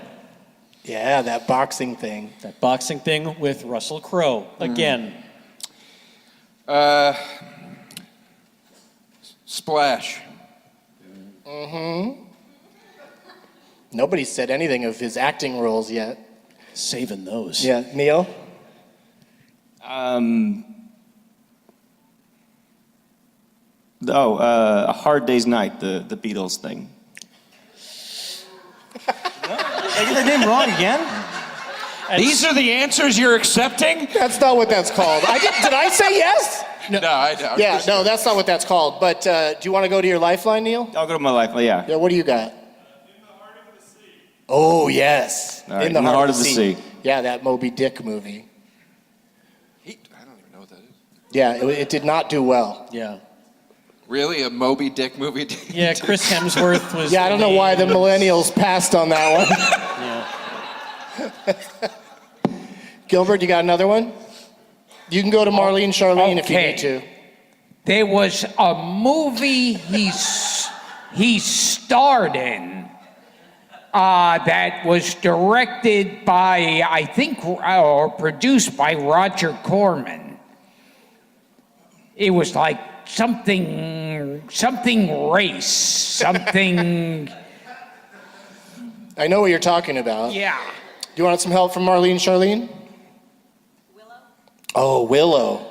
Yeah, that boxing thing. That boxing thing with Russell Crowe. Again. Splash. Nobody said anything of his acting roles yet. Saving those. Yeah, Neil? A Hard Day's Night, the Beatles thing. Did I get the name wrong again? These are the answers you're accepting? That's not what that's called. Did I say yes? No, I don't. Yeah, no, that's not what that's called. But do you want to go to your lifeline, Neil? I'll go to my life. Yeah. Yeah, what do you got? Oh, yes. All right, In the Heart of the Sea. Yeah, that Moby Dick movie. I don't even know what that is. Yeah, it did not do well. Yeah. Really? A Moby Dick movie? Yeah, Chris Hemsworth was. Yeah, I don't know why the millennials passed on that one. Yeah. Gilbert, you got another one? You can go to Marlene Charlene if you need to. There was a movie he starred in that was directed by, I think, or produced by Roger Corman. It was like something race, something. I know what you're talking about. Yeah. Do you want some help from Marlene Charlene? Willow. Oh, Willow.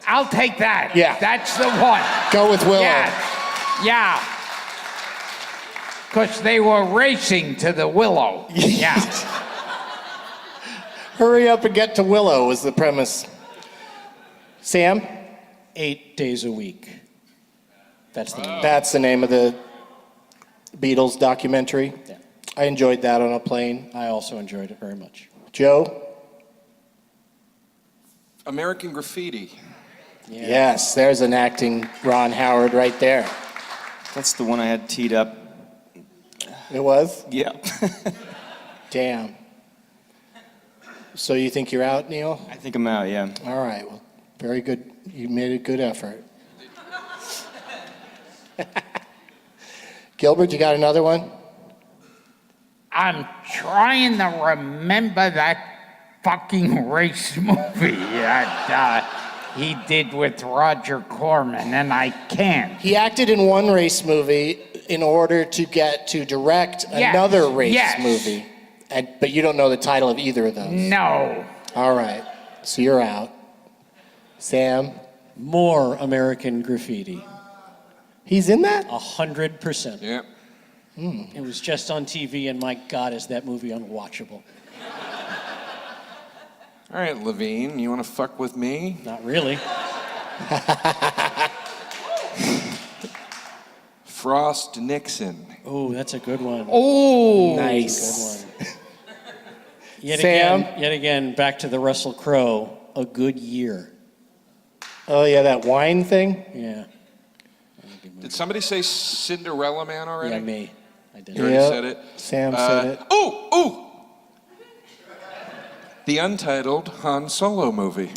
I'll take that. Yeah. That's the one. Go with Willow. Yeah. Because they were racing to the Willow. Yeah. Hurry up and get to Willow was the premise. Sam? 8 days a week. That's the name. That's the name of the Beatles documentary. Yeah. I enjoyed that on a plane. I also enjoyed it very much. Joe? American Graffiti. Yeah. Yes, there's an acting Ron Howard right there. That's the one I had teed up. It was? Yeah. Damn. So you think you're out, Neil? I think I'm out, yeah. All right, well, very good. You made a good effort. Gilbert, you got another one? I'm trying to remember that fucking race movie that he did with Roger Corman, and I can't. He acted in one race movie in order to get to direct another race movie. But you don't know the title of either of those. No. All right, so you're out. Sam? More American Graffiti. He's in that? 100%. Yeah. It was just on TV, and my God, is that movie unwatchable. All right, Levine, you want to fuck with me? Not really. Frost Nixon. Oh, that's a good one. Oh. Nice. Good one. Yet Sam? again, back to the Russell Crowe, A Good Year. Oh, yeah, that wine thing? Yeah. Did somebody say Cinderella Man already? Yeah, me. I did. You already said it? Sam said it. Ooh! The untitled Han Solo movie.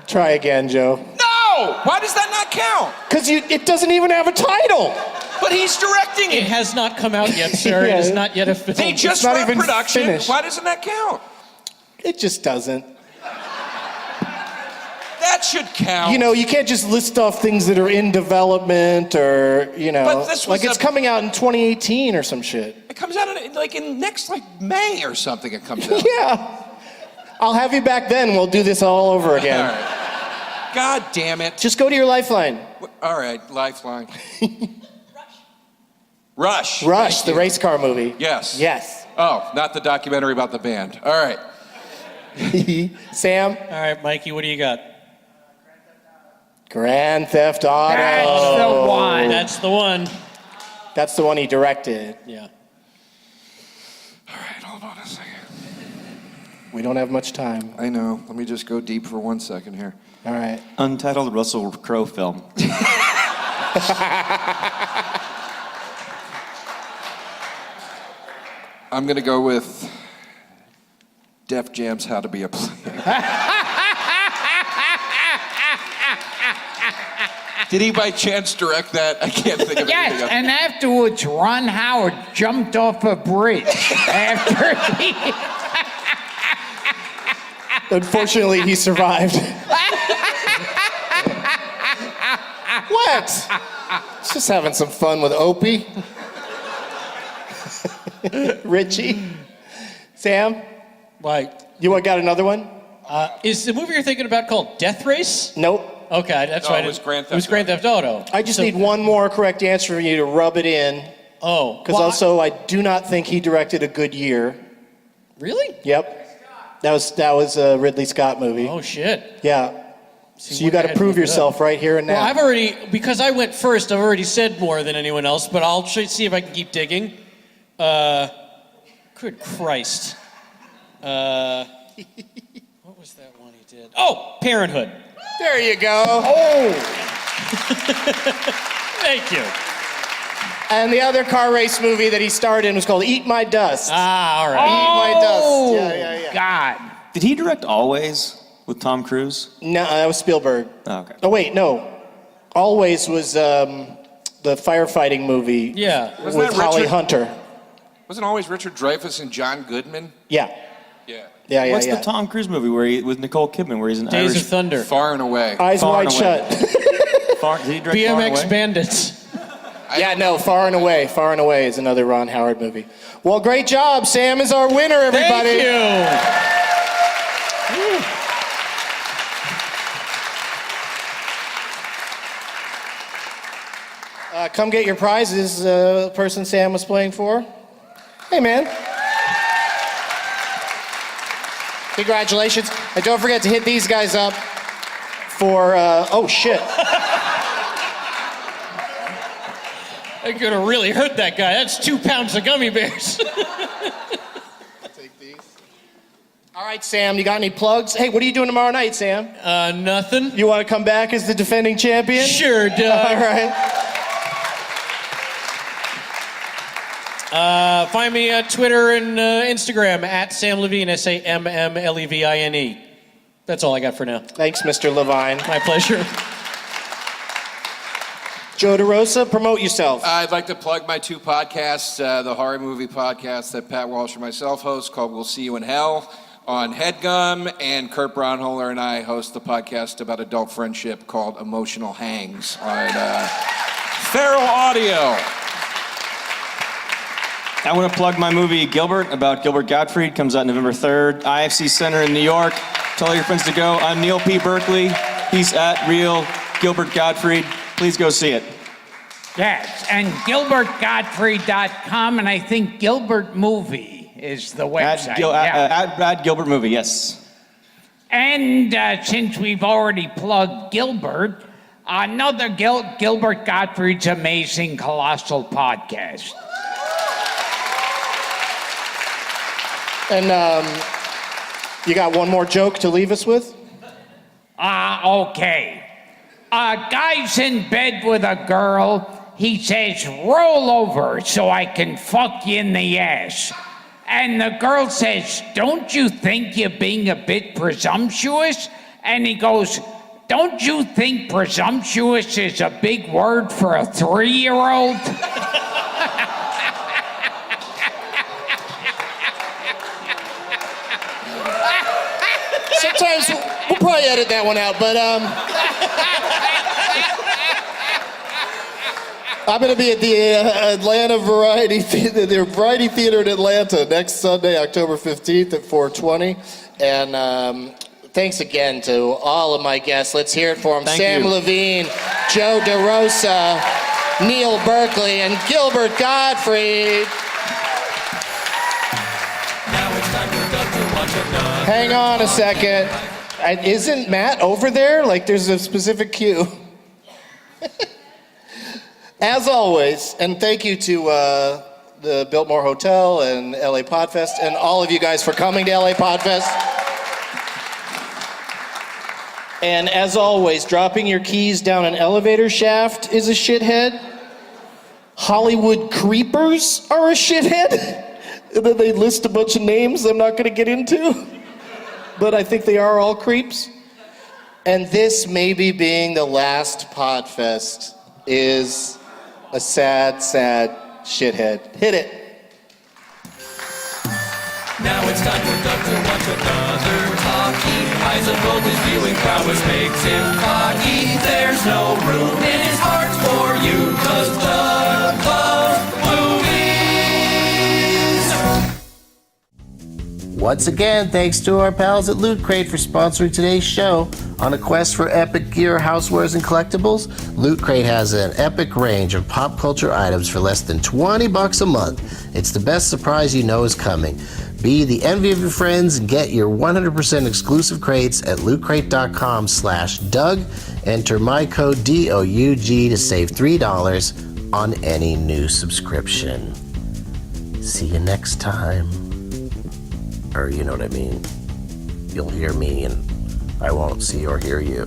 Try again, Joe. No! Why does that not count? Because it doesn't even have a title. But he's directing It it. has not come out yet, sir. Yeah. It is not yet a film. They just not wrapped even production. finished. Why doesn't that count? It just doesn't. That should count. You know, you can't just list off things that are in development or, you know, But this was like it's coming out in 2018 or some shit. it comes out in next May or something. It comes out. Yeah. I'll have you back then. We'll do this all over All again. right. God damn it. Just go to your lifeline. All right, Lifeline. Rush. Rush, Thank the you. race car movie. Yes. Yes. Oh, not the documentary about the band. All right. Sam? All right, Mikey, what do you got? Grand Theft Auto. That's the one. That's the one. That's the one he directed. Yeah. All right, hold on a second. We don't have much time. I know. Let me just go deep for 1 second here. All right. Untitled Russell Crowe film. I'm going to go with Def Jam's How to Be a Player. Did he by chance direct that? I can't think of anything Yes, else. and afterwards, Ron Howard jumped off a bridge after he. Unfortunately, he survived. What? Just having some fun with Opie. Richie. Sam, you got another one? Is the movie you're thinking about called Death Race? Nope. Okay, that's No, right. it was Grand Theft It was Grand Theft Auto. I just need one more correct answer for you to rub it in. Oh. Because also, I do not think he directed A Good Year. Really? Yep. That was a Ridley Scott movie. Oh, shit. Yeah. So you got to prove yourself right here and now. Well, because I went first, I've already said more than anyone else, but I'll see if I can keep digging. Good Christ. What was that one he did? Oh, Parenthood. There you go. Oh. Thank you. And the other car race movie that he starred in was called Eat My Dust. Ah, all right. Eat My Dust. Yeah. God. Did he direct Always with Tom Cruise? No, that was Spielberg. Oh, okay. Oh, wait, no. Always was the firefighting movie Yeah. with Wasn't that Holly Richard? Hunter. Wasn't always Richard Dreyfuss and John Goodman? Yeah. Yeah. What's the Tom Cruise movie with Nicole Kidman where he's an Days Irish... of Thunder. Far and Away. Eyes Far Wide and Shut. Did he direct Far and BMX Away? Bandits. Yeah, no, Far and Away. Far and Away is another Ron Howard movie. Well, great job. Sam is our winner, everybody. Thank you. Come get your prizes, person Sam was playing for. Hey, man. Congratulations. And don't forget to hit these guys up for, oh, shit. I could have really hurt that guy. That's 2 pounds of gummy bears. Take these. All right, Sam, you got any plugs? Hey, what are you doing tomorrow night, Sam? Nothing. You want to come back as the defending champion? Sure, Doug. All right. Find me at Twitter and Instagram at Samm Levine, SAMMLEVINE. That's all I got for now. Thanks, Mr. Levine. My pleasure. Joe DeRosa, promote yourself. I'd like to plug my 2 podcasts, the horror movie podcast that Pat Walsh and myself host called We'll See You in Hell on HeadGum, and Kurt Braunholer and I host the podcast about adult friendship called Emotional Hangs on Feral Audio. I want to plug my movie Gilbert about Gilbert Gottfried. Comes out November 3rd. IFC Center in New York. Tell all your friends to go. I'm Neil P. Berkeley. He's at Real Gilbert Gottfried. Please go see it. Yes, and GilbertGottfried.com, and I think Gilbert Movie is the website. At Gilbert Movie, yes. And since we've already plugged Gilbert, another Gilbert Gottfried's Amazing Colossal Podcast. And you got one more joke to leave us with? Okay. A guy's in bed with a girl. He says, roll over so I can fuck you in the ass. And the girl says, don't you think you're being a bit presumptuous? And he goes, don't you think presumptuous is a big word for a 3-year-old? Sometimes we'll probably edit that one out, but I'm going to be at the Atlanta Variety Theater, the Variety Theater in Atlanta next Sunday, October 15th at 4:20. And thanks again to all of my guests. Let's hear it for them. Samm Levine, Joe DeRosa, Neil Berkeley, and Gilbert Gottfried. Now it's time for Doug to watch another. Hang on a second. Isn't Matt over there? Like there's a specific cue. As always, and thank you to the Biltmore Hotel and LA Podfest and all of you guys for coming to LA Podfest. And as always, dropping your keys down an elevator shaft is a shithead. Hollywood creepers are a shithead. And then they list a bunch of names I'm not going to get into. But I think they are all creeps. And this maybe being the last Podfest is a sad, sad shithead. Hit it. Now it's time for Doug to watch another talkie eyes of gold, his viewing prowess makes him cocky. There's no room in his heart for you, 'cause Doug loves movies. Once again, thanks to our pals at Loot Crate for sponsoring today's show. On a quest for epic gear, housewares, and collectibles, Loot Crate has an epic range of pop culture items for less than $20 a month. It's the best surprise you know is coming. Be the envy of your friends and get your 100% exclusive crates at lootcrate.com/Doug. Enter my code DOUG to save $3 on any new subscription. See you next time. Or you know what I mean. You'll hear me and I won't see or hear you.